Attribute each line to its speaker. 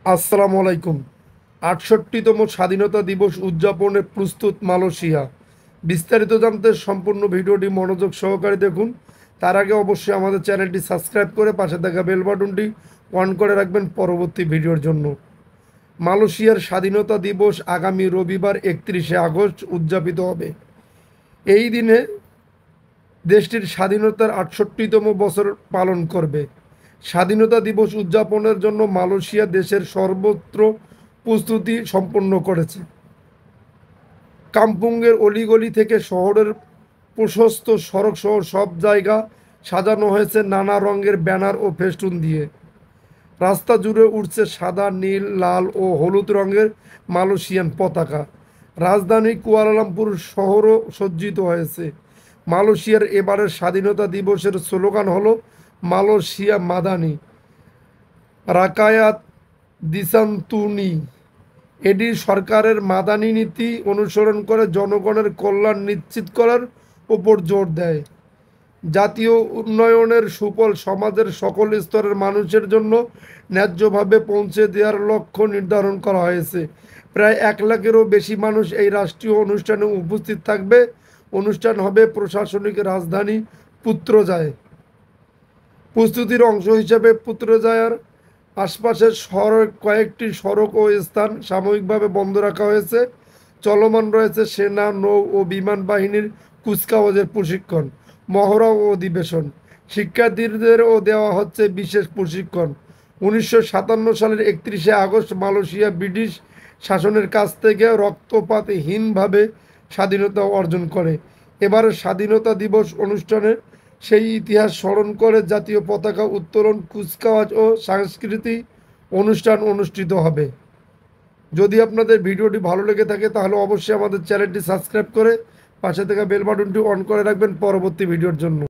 Speaker 1: আসসালামু আলাইকুম। ৬৮তম স্বাধীনতা দিবস উদযাপনে প্রস্তুত মালয়েশিয়া। বিস্তারিত জানতে সম্পূর্ণ ভিডিওটি মনোযোগ সহকারে দেখুন। তার আগে অবশ্যই আমাদের চ্যানেলটি সাবস্ক্রাইব করে পাশে থাকা বেল বাটনটি অন করে রাখবেন পরবর্তী ভিডিওর জন্য। মালয়েশিয়ার স্বাধীনতা দিবস আগামী রবিবার ৩১শে আগস্ট উদযাপিত হবে। এই দিনে দেশটির স্বাধীনতার ৬৮তম বছর পালন করবে। স্বাধীনতা দিবস উদযাপনের জন্য মালয়েশিয়া দেশের সর্বত্র প্রস্তুতি সম্পন্ন করেছে। কাম্পুঙ্গের অলিগলি থেকে শহরের প্রশস্ত সড়ক সহ সব জায়গা সাজানো হয়েছে নানা রঙের ব্যানার ও ফেস্টুন দিয়ে। রাস্তা জুড়ে উঠছে সাদা, নীল, লাল ও হলুদ রঙের মালয়েশিয়ান পতাকা। রাজধানী কুয়ালালামপুর শহরও সজ্জিত হয়েছে। মালয়েশিয়ার এবারের স্বাধীনতা দিবসের স্লোগান হলো মালয়েশিয়া মাদানি রাকায়াত দিসান্তুনি। এটি সরকারের মাদানি নীতি অনুসরণ করে জনগণের কল্যাণ নিশ্চিত করার উপর জোর দেয়। জাতীয় উন্নয়নের সুফল সমাজের সকল স্তরের মানুষের জন্য ন্যায্যভাবে পৌঁছে দেওয়ার লক্ষ্য নির্ধারণ করা হয়েছে। প্রায় ১ লাখেরও বেশি মানুষ এই রাষ্ট্রীয় অনুষ্ঠানে উপস্থিত থাকবে। অনুষ্ঠান হবে প্রশাসনিক রাজধানী পুত্রজায়। প্রস্তুতির অংশ হিসেবে পুত্রজায়ার আশপাশের কয়েকটি সড়ক ও স্থান সাময়িকভাবে বন্ধ রাখা হয়েছে। চলমান রয়েছে সেনা, নৌ ও বিমান বাহিনীর কুচকাওয়াজের প্রশিক্ষণ, মহড়া ও অধিবেশন। শিক্ষার্থীদেরও দেওয়া হচ্ছে বিশেষ প্রশিক্ষণ। ১৯৫৭ সালের ৩১শে আগস্ট মালয়েশিয়া ব্রিটিশ শাসনের কাছ থেকে রক্তপাতহীনভাবে স্বাধীনতা অর্জন করে। এবারের স্বাধীনতা দিবস অনুষ্ঠানে সেই ইতিহাস স্মরণ করে জাতীয় পতাকা উত্তোলন, কুচকাওয়াজ ও সাংস্কৃতিক অনুষ্ঠান অনুষ্ঠিত হবে। যদি আপনাদের ভিডিওটি ভালো লেগে থাকে তাহলে অবশ্যই আমাদের চ্যানেলটি সাবস্ক্রাইব করে পাশে থাকা বেল বাটনটি অন করে রাখবেন পরবর্তী ভিডিওর জন্য।